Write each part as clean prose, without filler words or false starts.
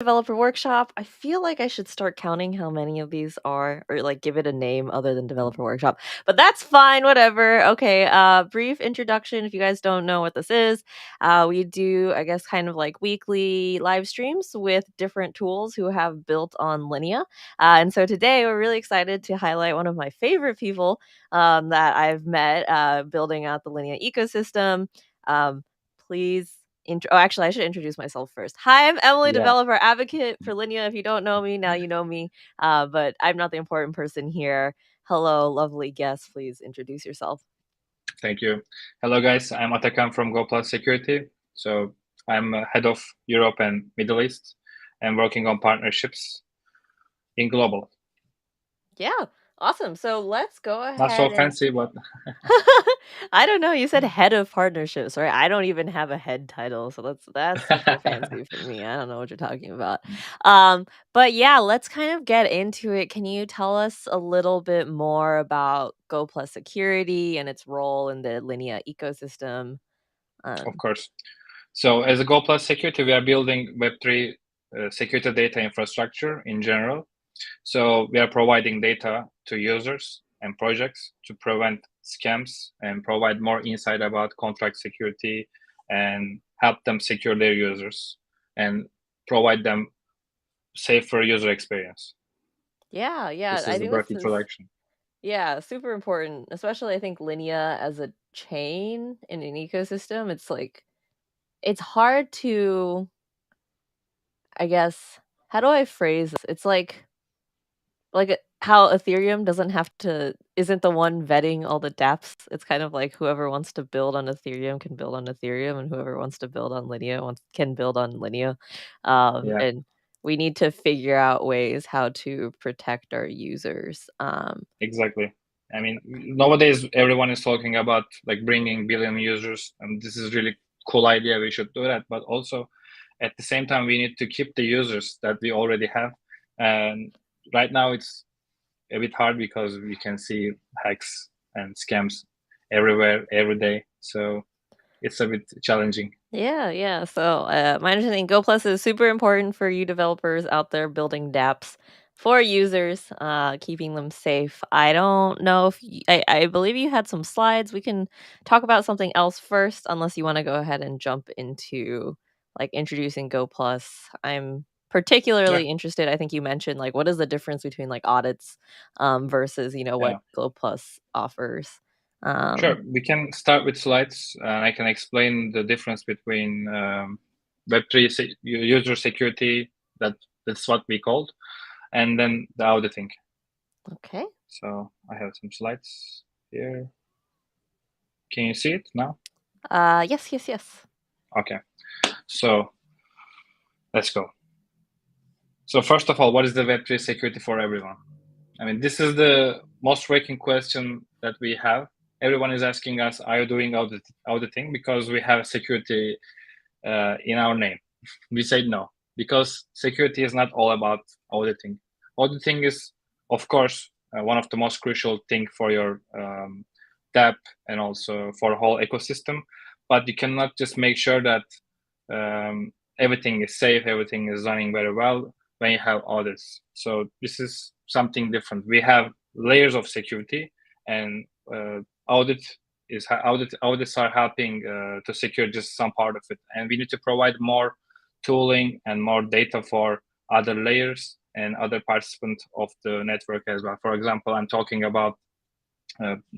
Developer workshop. I feel like I should start counting how many of these are, or like give it a name other than developer workshop. But that's fine, whatever. Okay, brief introduction if you guys don't know what this is. We do, I guess, kind of like weekly live streams with different tools who have built on Linea. And so today we're really excited to highlight one of my favorite people that I've met building out the Linea ecosystem. Please actually, I should introduce myself first. Hi, I'm Emily, Yeah, developer advocate for Linea. If you don't know me, now you know me. But I'm not the important person here. Hello, lovely guest. Please introduce yourself. thank you. Hello, guys. I'm Atakan from Goplus Security. So I'm head of Europe and Middle East and working on partnerships in global. Yeah, awesome. So let's go Not so ahead and fancy, but I don't know. You said head of partnerships, right? I don't even have a head title, so that's super fancy for me. I don't know what you're talking about. Um, but yeah, let's kind of get into it. Can you tell us a little bit more about Goplus Security and its role in the Linea ecosystem? of Um, course. So as a Goplus Security, we are building Web3 security data infrastructure in general. So we are providing data to users and projects to prevent scams and provide more insight about contract security and help them secure their users and provide them safer user experience. yeah, yeah. This I is the think brief this is introduction. yeah, super important. Especially I think Linea as a chain in an ecosystem. It's hard to I guess how do I phrase this? It's like how Ethereum doesn't have to isn't the one vetting all the dApps. It's kind of like whoever wants to build on Ethereum can build on Ethereum, and whoever wants to build on Linea can build on Linea. Yeah, And we need to figure out ways how to protect our users. exactly. I mean, nowadays everyone is talking about like bringing billion users, and this is really cool idea. We should do that, but also at the same time we need to keep the users that we already have. And right now it's a bit hard because we can see hacks and scams everywhere every day. So it's a bit challenging. Yeah, yeah. So, my understanding, Go Plus is super important for you developers out there building dApps for users, keeping them safe. I don't know if I believe you had some slides. We can talk about something else first, unless you want to go ahead and jump into like introducing Go Plus. I'm Yeah, particularly interested. I think you mentioned like what is the difference between like audits versus what yeah. Go Plus offers. Sure, Um, we can start with slides. I can explain the difference between Web3 user security, that's what we called, and then the auditing. okay. So I have some slides here. Can you see it now? Yes, yes, yes. Okay, so let's go. So first of all, what is the Web3 security for everyone? I mean, this is the most frequent question that we have. Everyone is asking us, are you doing auditing? Because we have security in our name. We say no, because security is not all about auditing. Auditing is, of course, one of the most crucial thing for your dApp and also for a whole ecosystem. But you cannot just make sure that everything is safe, everything is running very well when you have audits. So this is something different. We have layers of security, and audit audits are helping to secure just some part of it, and we need to provide more tooling and more data for other layers and other participants of the network as well. For example, I'm talking about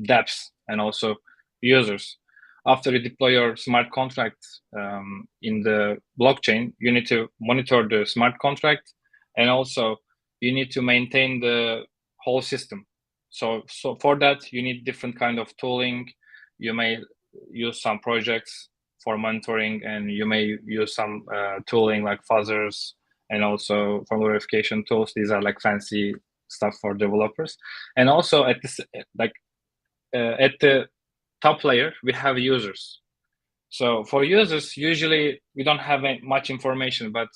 dApps and also users. After you deploy your smart contract in the blockchain, you need to monitor the smart contract, and also you need to maintain the whole system. So for that, you need different kind of tooling. You may use some projects for monitoring, and you may use some tooling like fuzzers and also for verification tools. These are like fancy stuff for developers. And also at this, like at the top layer, we have users. So for users, usually we don't have much information, but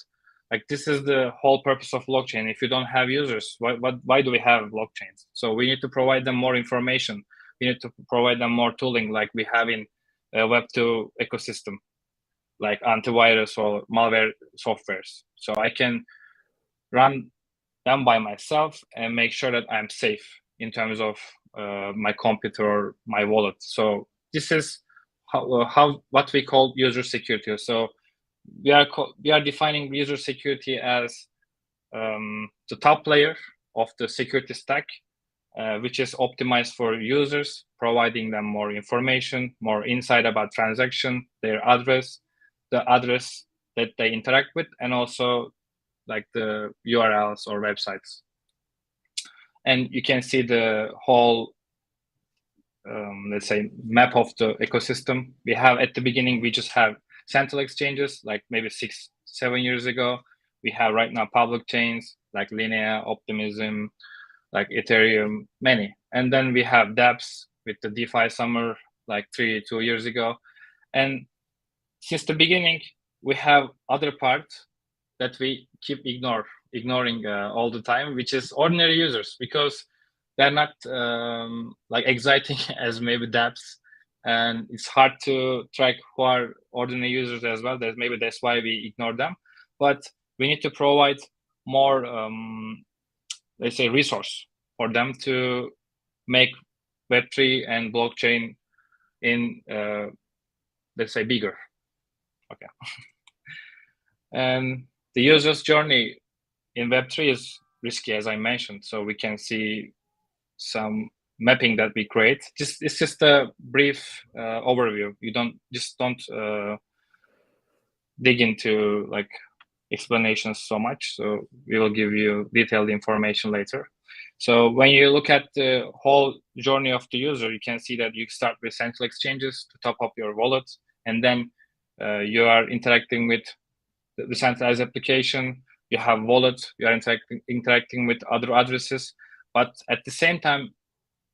like this is the whole purpose of blockchain. If you don't have users, why do we have blockchains? So we need to provide them more information. We need to provide them more tooling like we have in Web2 ecosystem. like antivirus or malware softwares. So I can run them by myself and make sure that I'm safe in terms of my computer or my wallet. So this is how what we call user security. So we are defining user security as the top layer of the security stack, which is optimized for users, providing them more information, more insight about transaction, their address, the address that they interact with, and also like the URLs or websites. And you can see the whole, let's say, map of the ecosystem. We have at the beginning, we just have central exchanges, like maybe 6-7 years ago. We have right now public chains like Linea, Optimism, like Ethereum, many. And then we have dApps with the DeFi summer, like 2 years ago. And since the beginning, we have other part that we keep ignoring all the time, which is ordinary users, because they're not like exciting as maybe dApps, and it's hard to track who are ordinary users as well. Maybe that's why we ignore them. But we need to provide more, let's say, resource for them to make Web3 and blockchain in, let's say, bigger. Okay. And the user's journey in Web3 is risky, as I mentioned. So we can see some mapping that we create. It's just a brief overview. You don't dig into like explanations so much. So we will give you detailed information later. So when you look at the whole journey of the user, you can see that you start with central exchanges to top up your wallet, and then you are interacting with the centralized application. You have wallet. You are interacting with other addresses, but at the same time,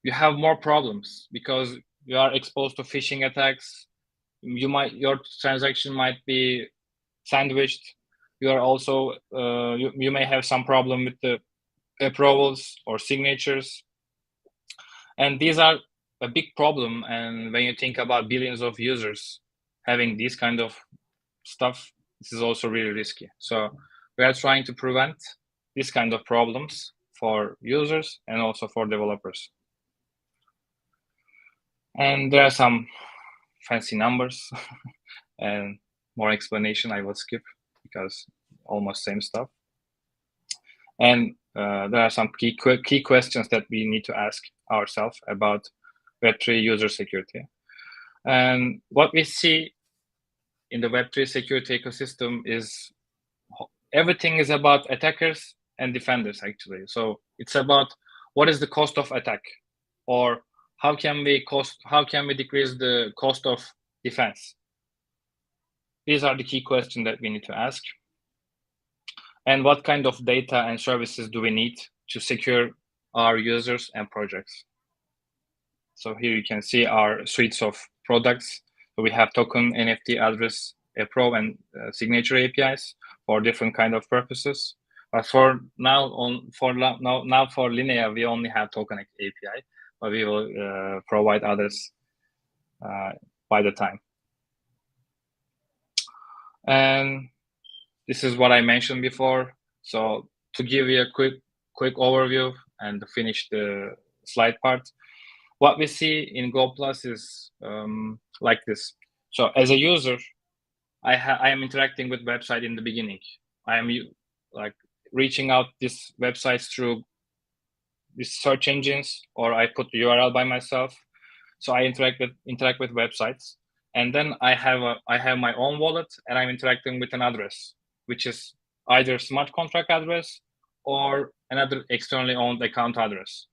you have more problems because you are exposed to phishing attacks. Your transaction might be sandwiched. You are also you may have some problem with the approvals or signatures, and these are a big problem. And when you think about billions of users having these kind of stuff, this is also really risky. So we are trying to prevent this kind of problems for users and also for developers. And there are some fancy numbers and more explanation I will skip because almost same stuff. And there are some key questions that we need to ask ourselves about Web3 user security. And what we see in the Web3 security ecosystem is everything is about attackers and defenders, actually. So it's about what is the cost of attack, or how can we decrease the cost of defense? These are the key questions that we need to ask. And what kind of data and services do we need to secure our users and projects? So here you can see our suites of products. So we have token, NFT, address, Pro, and signature APIs for different kind of purposes. But for now, for Linea, we only have token API, but we will provide others by the time. And this is what I mentioned before. So to give you a quick overview and to finish the slide part, what we see in Goplus is like this. So as a user, I am interacting with website in the beginning. I am like reaching out these websites through these search engines, or I put the URL by myself. So I interact with websites, and then I have my own wallet, and I'm interacting with an address, which is either smart contract address or another externally owned account address.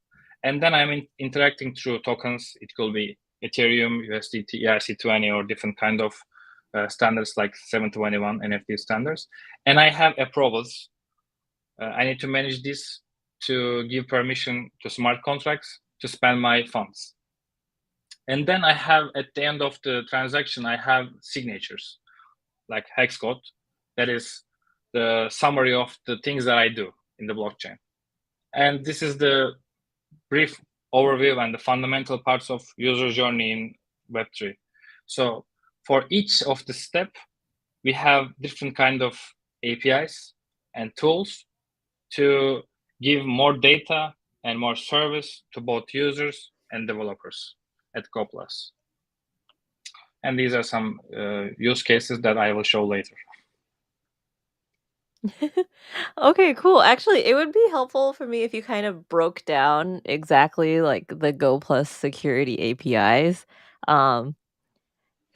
And then I'm interacting through tokens. It could be Ethereum, USDT, ERC20, or different kind of standards like 721 NFT standards. And I have approvals. I need to manage this to give permission to smart contracts to spend my funds. And then I have, at the end of the transaction, I have signatures, like hex code. That is the summary of the things that I do in the blockchain. And this is the brief overview and the fundamental parts of user journey in Web3. So for each of the step, we have different kind of APIs and tools to give more data and more service to both users and developers at Goplus. And these are some use cases that I will show later. Okay, cool. Actually, it would be helpful for me if you kind of broke down exactly like the Goplus Security APIs. Because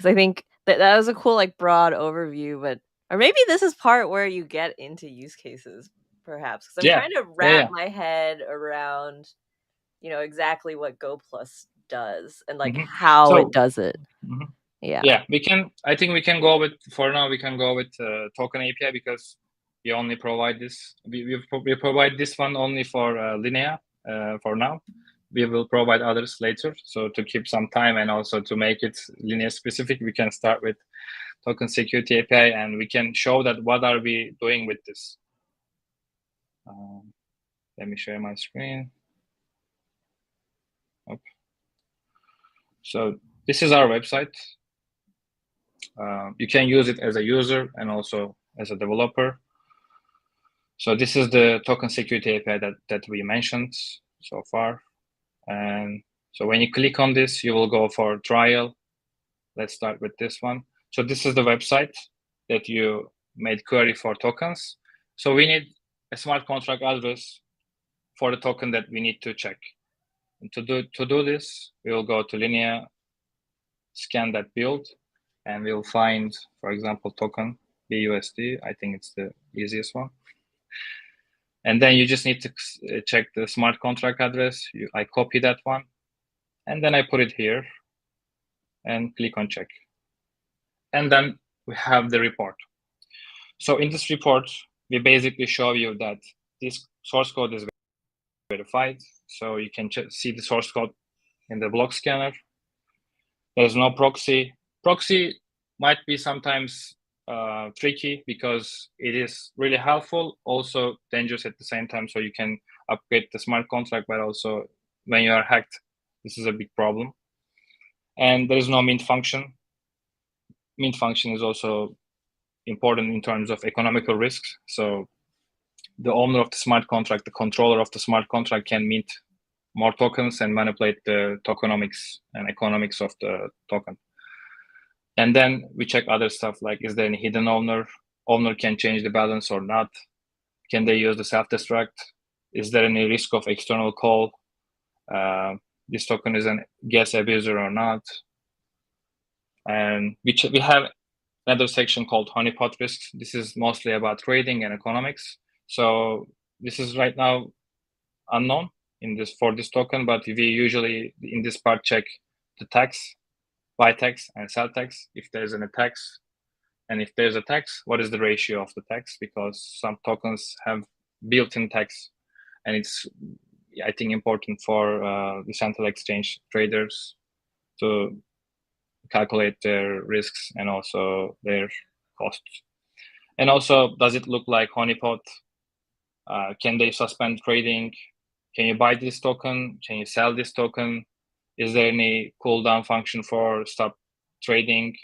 I think that was a cool like broad overview, but or maybe this is part where you get into use cases, perhaps. Because I'm Yeah, trying to yeah, wrap yeah. my head around, exactly what GoPlus does and like Mm-hmm. how it So, does it. mhm. Yeah. Yeah, I think we can go with, for now, we can go with token API because we only provide this. We provide this one only for Linea for now. We will provide others later. So to keep some time and also to make it Linea specific, we can start with token security API and we can show that what are we doing with this. Let me share my screen. Okay. So this is our website. You can use it as a user and also as a developer. So this is the token security API that we mentioned so far. And so when you click on this, you will go for trial. Let's start with this one. So this is the website that you made query for tokens. So we need a smart contract address for the token that we need to check. And to do this, we will go to Linea, scan that build, and we'll find, for example, token BUSD. I think it's the easiest one. And then you just need to check the smart contract address. I copy that one, and then I put it here and click on check. And then we have the report. So in this report, we basically show you that this source code is verified. So you can see the source code in the block scanner. There's no proxy. Proxy might be sometimes tricky because it is really helpful, also dangerous at the same time. So you can upgrade the smart contract, but also when you are hacked, this is a big problem. And there is no mint function. Mint function is also important in terms of economical risks. So the owner of the smart contract, the controller of the smart contract can mint more tokens and manipulate the tokenomics and economics of the token. And then we check other stuff like, is there any hidden owner? Owner can change the balance or not? Can they use the self-destruct? Is there any risk of external call? This token is a gas abuser or not? And we have another section called honeypot risks. This is mostly about trading and economics. So this is right now unknown for this token, but we usually in this part check the tax, buy tax and sell tax, if there's a tax. And if there's a tax, what is the ratio of the tax? Because some tokens have built-in tax, and it's, I think, important for the central exchange traders to calculate their risks and also their costs. And also, does it look like honeypot? Can they suspend trading? Can you buy this token? Can you sell this token? Is there any cooldown function for stop trading?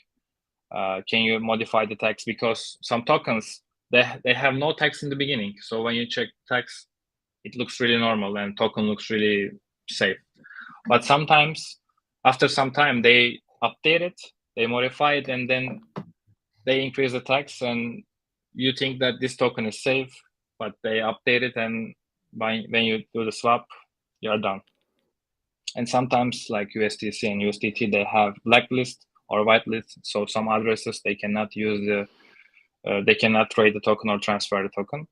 Can you modify the tax? Because some tokens, they have no tax in the beginning. So when you check tax, it looks really normal and token looks really safe. But sometimes, after some time, they update it, they modify it, and then they increase the tax, and you think that this token is safe, but they update it, and when you do the swap, you're done. And sometimes, like USDC and USDT, they have blacklist or whitelist. So some addresses, they cannot use they cannot trade the token or transfer the token.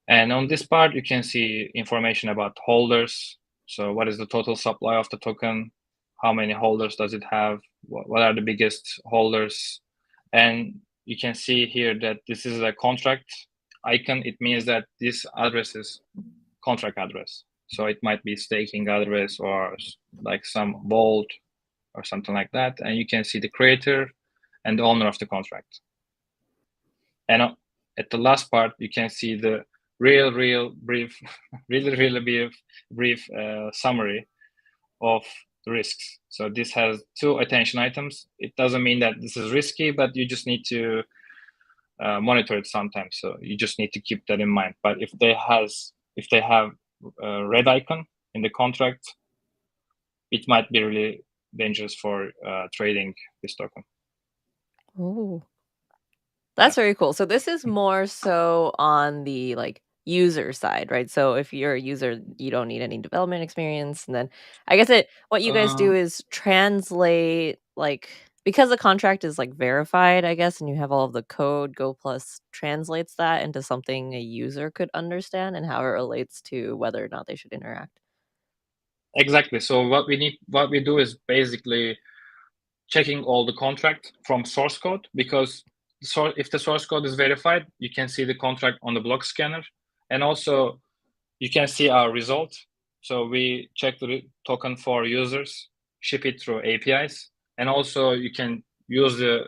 And on this part, you can see information about holders. So what is the total supply of the token? How many holders does it have? What are the biggest holders? And you can see here that this is a contract icon. It means that this address is contract address. So it might be staking address or like some vault or something like that. And you can see the creator and the owner of the contract. And at the last part, you can see the real brief, really brief summary of risks. So this has 2 attention items. It doesn't mean that this is risky, but you just need to monitor it sometimes. So you just need to keep that in mind. But if they have a red icon in the contract, it might be really dangerous for trading this token. Oh. Yeah. That's very cool. So this is more so on the, like, user side, right? So if you're a user, you don't need any development experience, and then I guess what you guys do Um, is translate, like, because the contract is, like, verified, I guess, and you have all of the code, GoPlus translates that into something a user could understand and how it relates to whether or not they should interact. exactly. So what we do is basically checking all the contract from source code, because if the source code is verified, you can see the contract on the block scanner, and also you can see our result. So we check the token for users, ship it through APIs, and also you can use the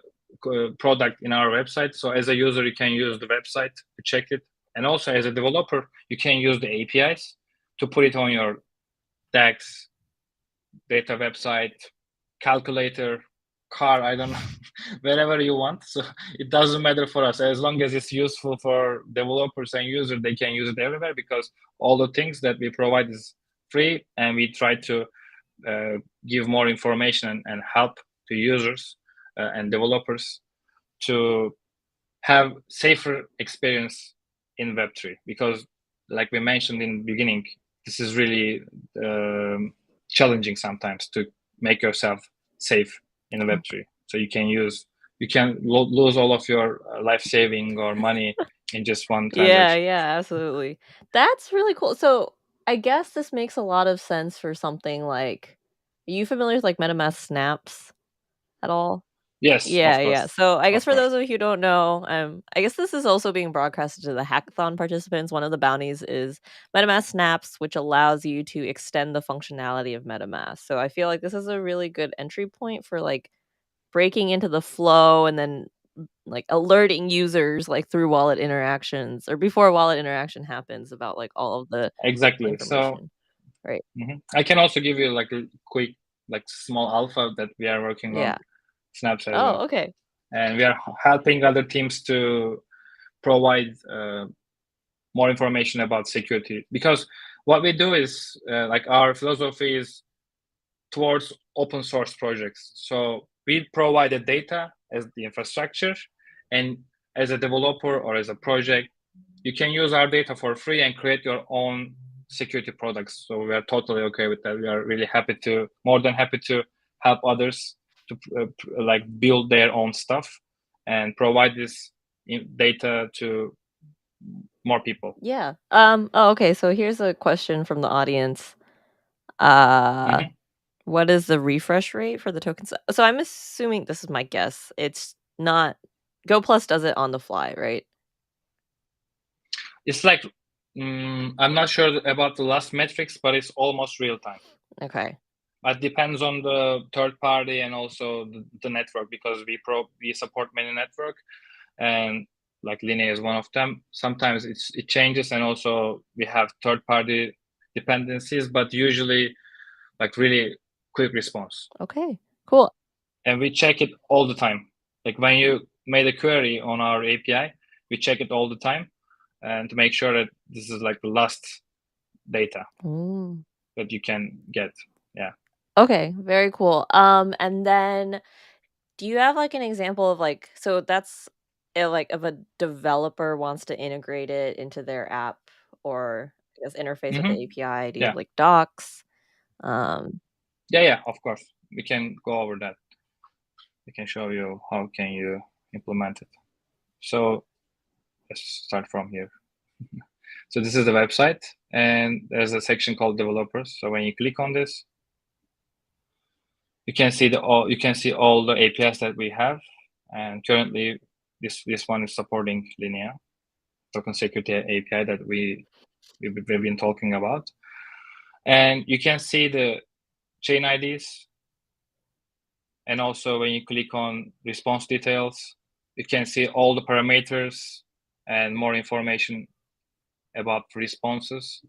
product in our website. So as a user, you can use the website to check it, and also as a developer, you can use the APIs to put it on your DAX, data website, calculator, car, I don't know, wherever you want. So it doesn't matter for us. As long as it's useful for developers and users, they can use it everywhere, because all the things that we provide is free, and we try to give more information and help to users and developers to have safer experience in Web3, because like we mentioned in the beginning, this is really challenging sometimes to make yourself safe in Web3. So you can lose all of your life saving or money in just one Yeah, transaction. yeah, absolutely. That's really cool. So, I guess this makes a lot of sense for something like, are you familiar with, like, MetaMask snaps at all? Yes, Yeah, of yeah. course, So, I guess of for course. those of you who don't know, I guess this is also being broadcasted to the hackathon participants. One of the bounties is MetaMask snaps, which allows you to extend the functionality of MetaMask. So, I feel like this is a really good entry point for, like, breaking into the flow and then, like, alerting users, like, through wallet interactions or before a wallet interaction happens about, like, all of the Exactly. So information. Right. I can also give you like a quick, like small alpha that we are working on Yeah. snaps as well, Oh, okay. and we are helping other teams to provide more information about security, because what we do is like our philosophy is towards open source projects. So we provide the data as the infrastructure, and as a developer or as a project, you can use our data for free and create your own security products. So we are totally okay with that. We are really more than happy to help others to like build their own stuff and provide this data to more people. Yeah. Oh, okay, so here's a question from the audience. Uh, Mhm. what is the refresh rate for the tokens? So I'm assuming, this is my guess, it's not GoPlus does it on the fly, right? It's like I'm not sure about the last metrics, but it's almost real time. Okay. It depends on the third party and also the network, because we support many network, and like Linea is one of them. Sometimes it changes, and also we have third party dependencies, but usually like really quick response, Okay. Cool. and we check it all the time. Like when you made a query on our API, we check it all the time, and to make sure that this is like the last data Mm. that you can get. Yeah. Okay, very cool. And then do you have, like, an example of, like, so that's, like, if a developer wants to integrate it into their app or, I guess, interface with the hmm API, do you have, Yeah. like, docs? Um, Yeah. Of course, we can go over that. We can show you how can you implement it. So let's start from here. So this is the website, and there's a section called developers. So when you click on this, you can see all the APIs that we have, and currently this one is supporting Linea token security API that we've been talking about, and you can see the chain IDs, and also when you click on response details, you can see all the parameters and more information about responses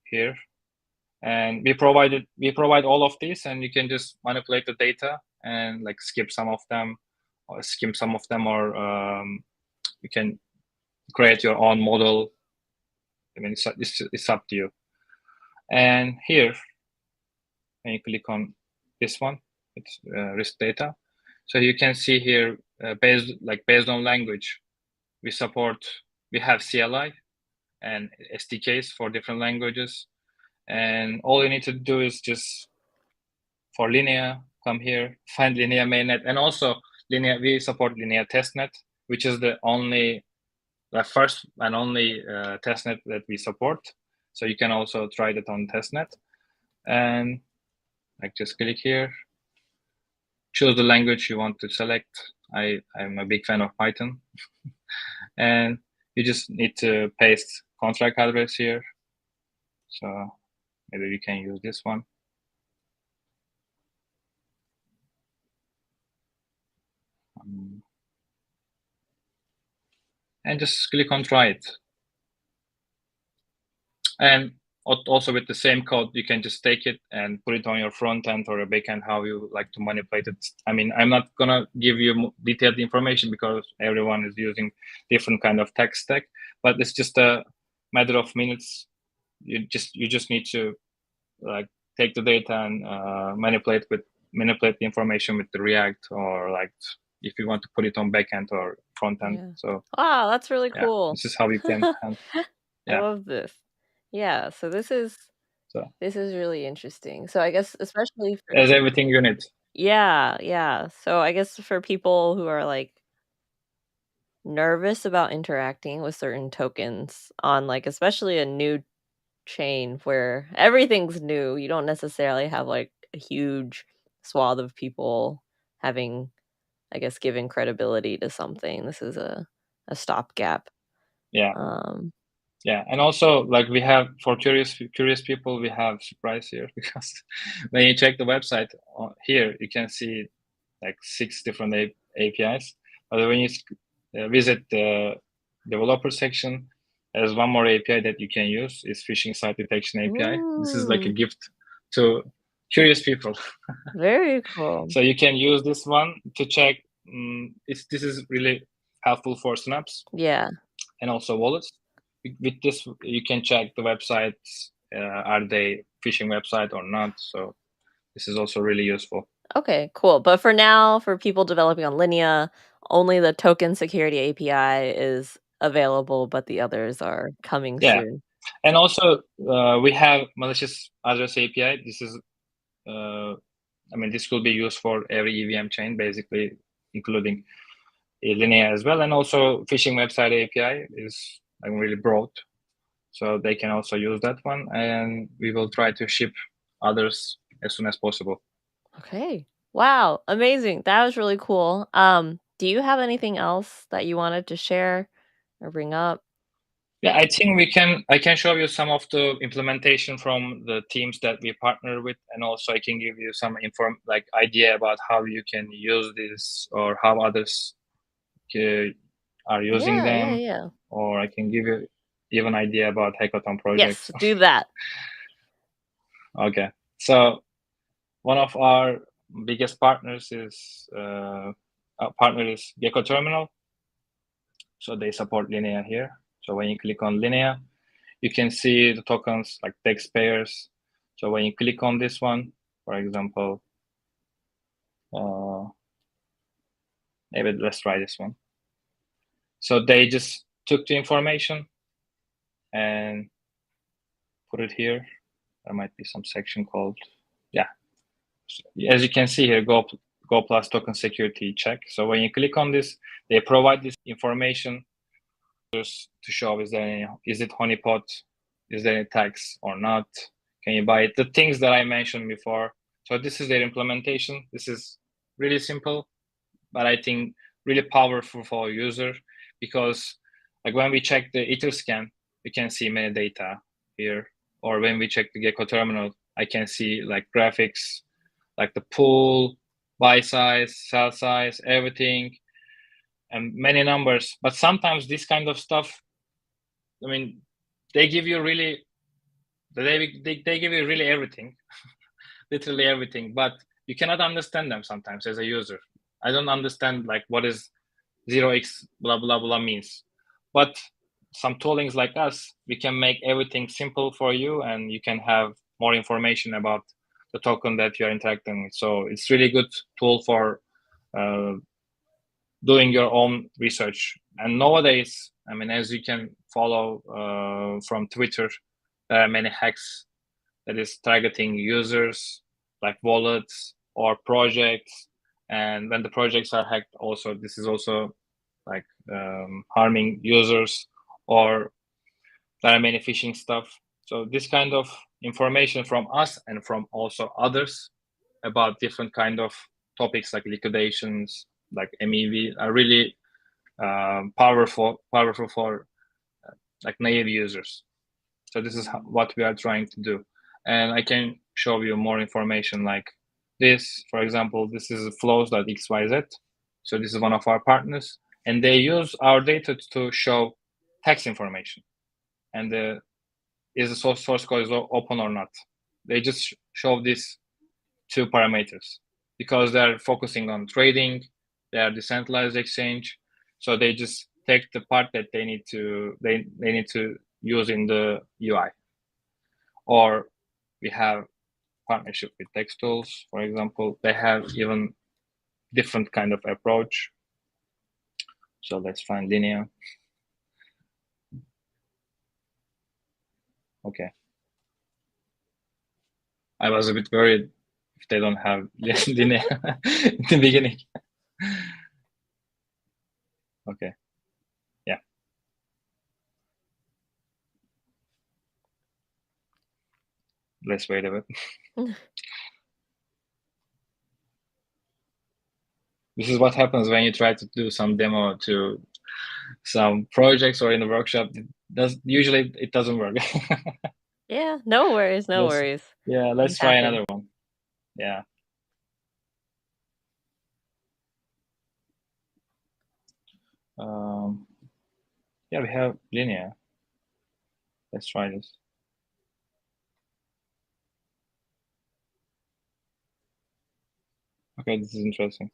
here. And we provide all of these, and you can just manipulate the data and like skip some of them, or skim some of them, or you can create your own model. I mean, it's up to you. And here, when you click on this one, it's risk data. So you can see here, based on language, we have CLI and SDKs for different languages. And all you need to do is just, for Linea, come here, find Linea mainnet, and also Linea, we support Linea testnet, which is the first and only testnet that we support. So you can also try that on testnet. And like, just click here, choose the language you want to select. I'm a big fan of Python. And you just need to paste contract address here. So maybe we can use this one. And just click on try it. And also with the same code, you can just take it and put it on your front end or a back end, how you like to manipulate it. I mean, I'm not gonna give you detailed information because everyone is using different kind of tech stack, but it's just a matter of minutes. You just need to like take the data and manipulate the information with the React, or like if you want to put it on backend or front end. Yeah. So Wow, that's really yeah, cool. this is how you can I yeah. love this. Yeah, so So this is really interesting. So I guess especially for as everything you need. yeah, yeah. So I guess for people who are like nervous about interacting with certain tokens on like especially a new chain where everything's new, you don't necessarily have like a huge swath of people having, I guess, given credibility to something. This is a stopgap. Yeah. Um, Yeah, and also like we have, for curious people, we have surprise here because when you check the website here, you can see like 6 different APIs. But when you visit the developer section, there's one more API that you can use. Is phishing site detection API. This is like a Ooh, gift to curious people. very cool. So you can use this one to check. This is really helpful for snaps Yeah. and also wallets. With this, you can check the websites, are they phishing website or not. So this is also really useful. Okay, cool. But for now, for people developing on Linea, only the token security API is available, but the others are coming Yeah, soon. and also we have malicious address API. This is, I mean, this will be used for every EVM chain, basically, including Linea as well. And also phishing website API is like really broad, so they can also use that one. And we will try to ship others as soon as possible. Okay. Wow, amazing. That was really cool. Do you have anything else that you wanted to share or bring up? Yeah, I think I can show you some of the implementation from the teams that we partner with, and also I can give you some idea about how you can use this, or how others uh, are using Yeah, yeah, them, yeah. or I can give you even idea about hackathon projects. Yes, do that. Okay, so one of our biggest partners is our partner is Gecko Terminal. So they support Linea here. So when you click on Linea, you can see the tokens like text pairs. So when you click on this one, for example, maybe let's try this one. So they just took the information and put it here. There might be some section called, yeah. So as you can see here, Goplus token security check. So when you click on this, they provide this information just to show is it honeypot, is there any tax or not, can you buy it, the things that I mentioned before. So this is their implementation. This is really simple, but I think really powerful for a user, because like when we check the Etherscan, we can see many data here, or when we check the Gecko terminal, I can see like graphics, like the pool, buy size, sell size, everything, and many numbers. But sometimes this kind of stuff, I mean, they give you really They give you really everything, literally everything, but you cannot understand them sometimes as a user. I don't understand like what is 0x blah blah blah means, but some toolings like us, we can make everything simple for you, and you can have more information about the token that you are interacting with. So it's really good tool for uh, doing your own research. And nowadays, I mean, as you can follow from Twitter, there are many hacks that is targeting users like wallets or projects. And when the projects are hacked, also this is also like harming users, or there are many phishing stuff. So this kind of information from us and from also others about different kind of topics like liquidations, like MEV, are really powerful for like naive users. So this is what we are trying to do. And I can show you more information like this. For example, this is flows.xyz. So this is one of our partners, and they use our data to show tax information. And is the source code is open or not? They just show these two parameters because they're focusing on trading. They are decentralized exchange, so they just take the part that they need to use in the UI. Or we have partnership with text tools, for example. They have even different kind of approach. So let's find linear. Okay. I was a bit worried if they don't have linear in the beginning. Okay. Yeah. Let's wait a bit. This is what happens when you try to do some demo to some projects or in a workshop. Usually it doesn't work. Yeah, no worries, no let's worries. yeah, Things let's try happen. another one. Yeah. Um, yeah, we have linear. Let's try this. Okay, this is interesting.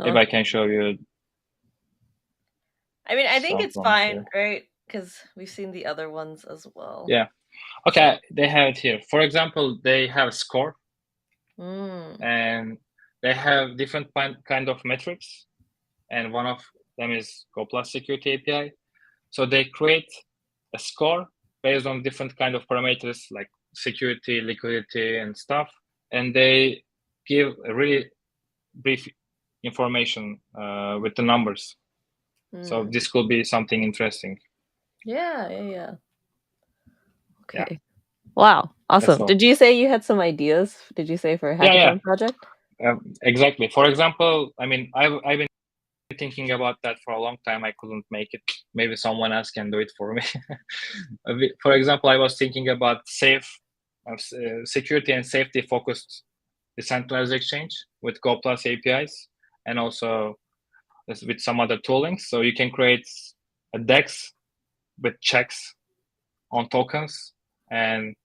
Maybe Oh. I can show you I mean, I think some it's from here. fine, right? Because we've seen the other ones as well. Yeah. So, Okay, they have it here. For example, they have score, mm, and they have different kind of metrics, and one of them is Goplus Security API. So they create a score based on different kind of parameters like security, liquidity, and stuff, and they give a really brief information with the numbers. So mm. this could be something interesting. Yeah, yeah, yeah. Yeah, Okay. Wow. that's Awesome. all. Did you say you had some ideas? Did you say for a Yeah, hackathon project? exactly. For example, I mean, I've been thinking about that for a long time. I couldn't make it. Maybe someone else can do it for me. For example, I was thinking about security and safety focused decentralized exchange with Goplus APIs, and also with some other toolings. So you can create a DEX with checks on tokens, and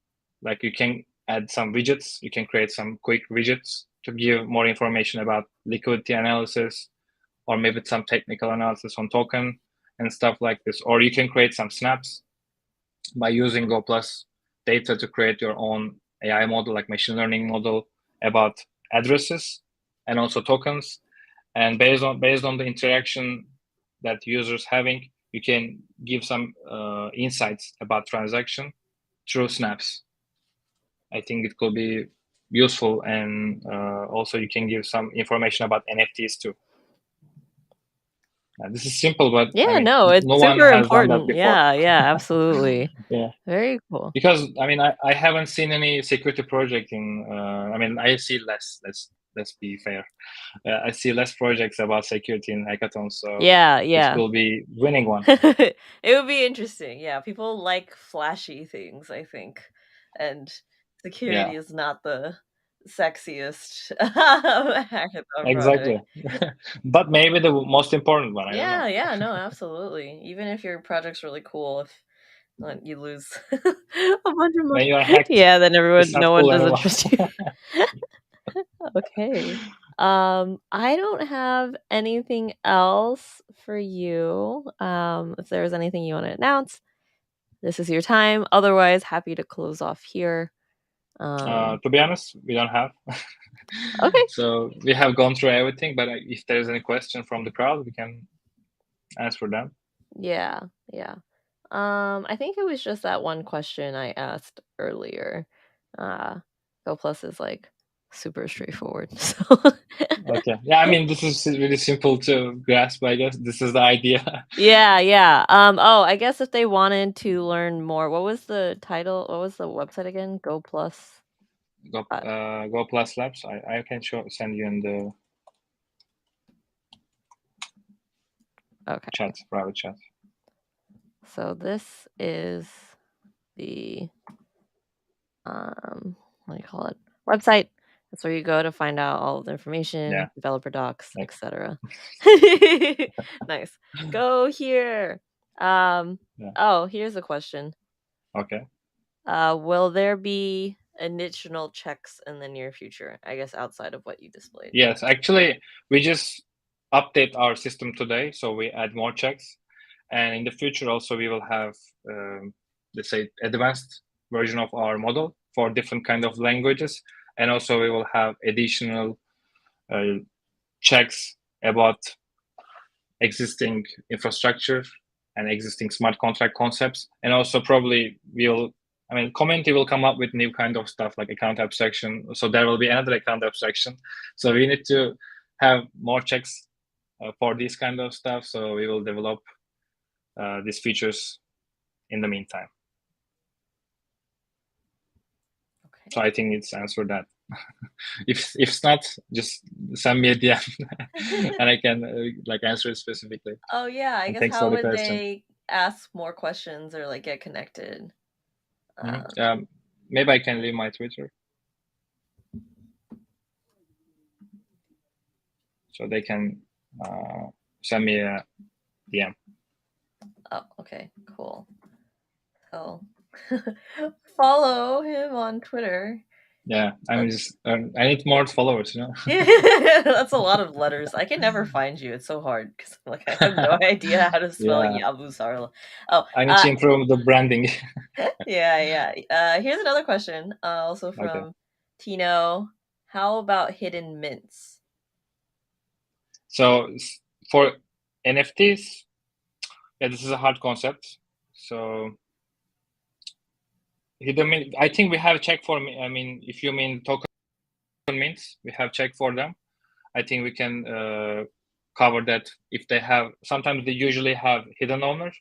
like you can add some widgets. You can create some quick widgets to give more information about liquidity analysis, or maybe some technical analysis on token and stuff like this. Or you can create some snaps by using Goplus data to create your own AI model, like machine learning model about addresses and also tokens. And based on the interaction that users having, you can give some insights about transaction through snaps. I think it could be useful, and also you can give some information about NFTs too. This is simple, but I Yeah, mean, no, it's no one super has done that important. before. Yeah, yeah, absolutely. Yeah, Very cool. because I mean, I haven't seen any security project in. I mean, I see less. Let's be fair. I see less projects about security in hackathons, so Yeah, this yeah. could be winning one. It would be interesting. Yeah, people like flashy things, I think. And Yeah, security is not the sexiest hackathon project. exactly. But maybe the most important one. I don't know. Yeah, yeah, no, absolutely. Even if your project's really cool, if You lose a bunch of When money. you are hacked, Yeah, then it's not no one cool doesn't anymore. trust you. Okay. I don't have anything else for you. If there's anything you want to announce, this is your time. Otherwise, happy to close off here. To be honest, we don't have. Okay. So we have gone through everything, but if there's any question from the crowd, we can answer them. Yeah, yeah. I think it was just that one question I asked earlier. GoPlus is like super straightforward. So Okay. Yeah, I mean, this is really simple to grasp, I guess. This is the idea. yeah, yeah. Oh, I guess if they wanted to learn more, what was the title? What was the website again? GoPlus. Goplus Labs. I can send you in the Okay. chat, private chat. So this is the what do you call it? Website. That's where you go to find out all of the Yeah. information, developer docs, Like, etc. Nice. Go here. Um, yeah. oh, here's a question. Okay. Will there be additional checks in the near future? I guess outside of what you displayed. Yes, actually, we just update our system today, so we add more checks. And in the future, also, we will have, let's say, advanced version of our model for different kind of languages. And also, we will have additional checks about existing infrastructure and existing smart contract concepts. And also, probably, community will come up with new kind of stuff like account abstraction. So there will be another account abstraction. So we need to have more checks for this kind of stuff. So we will develop these features in the meantime. Okay. So I think it's answered that. if it's not, just send me a DM and I can answer it specifically. Oh yeah, I And guess thanks for how the would question. they ask more questions or like get connected? Maybe I can leave my Twitter so they can send me a DM. Oh, okay, cool. So follow him on Twitter. Yeah, I need more followers, Yeah, that's a lot of letters. I can never find you. It's so hard because like I have no idea how to spell Yeah, Yabusarla. Oh, I need to improve the branding. yeah, yeah. Here's another question, also Okay. from Tino. How about hidden mints? So for NFTs, yeah, this is a hard concept. So I think we have checked for. I mean, if you mean token mints, we have checked for them. I think we can cover that if they have. Sometimes they usually have hidden owner,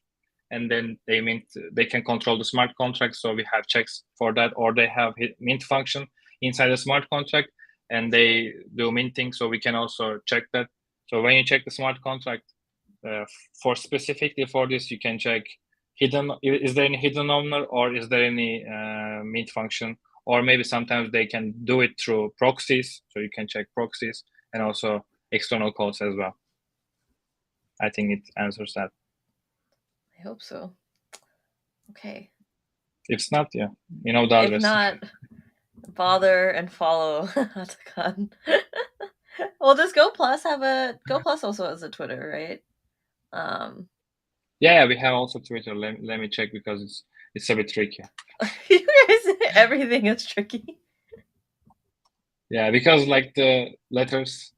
and then they can control the smart contract. So we have checks for that, or they have mint function inside the smart contract, and they do minting. So we can also check that. So when you check the smart contract, for specifically for this, you can check hidden. Is there any hidden owner, or is there any mint function? Or maybe sometimes they can do it through proxies. So you can check proxies and also external codes as well. I think it answers that. I hope so. Okay. If not, yeah, you know the If address. not, bother and follow Atakan. Well, does GoPlus also has a Twitter, right? Yeah, we have also Twitter. Let me check because it's a bit tricky. You guys, everything is tricky. Yeah, because like the letters,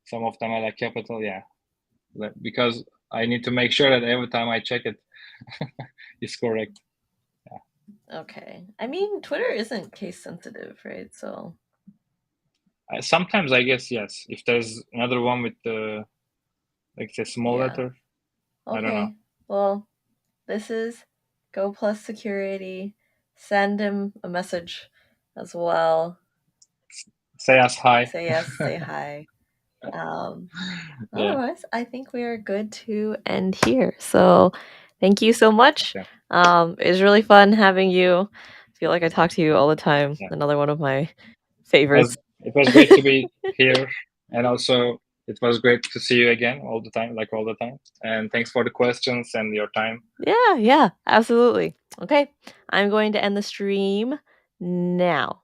some of them are like capital. Yeah, because I need to make sure that every time I check it, it's correct. Okay. I mean, Twitter isn't case sensitive, right? So Sometimes I guess yes. If there's another one with the like the small yeah. letter, I don't know. Okay. Well, this is GoPlus Security. Send him a message as well. Say us hi. Say yes, say hi. Um, Yeah. Otherwise, I think we are good to end here. So, thank you so much. Okay. It was really fun having you. I feel like I talk to you all the time. Yeah. Another one of my favorites. It was great to be here, and also It was great to see you again all the time, like all the time. And thanks for the questions and your time. Yeah, yeah, absolutely. Okay, I'm going to end the stream now.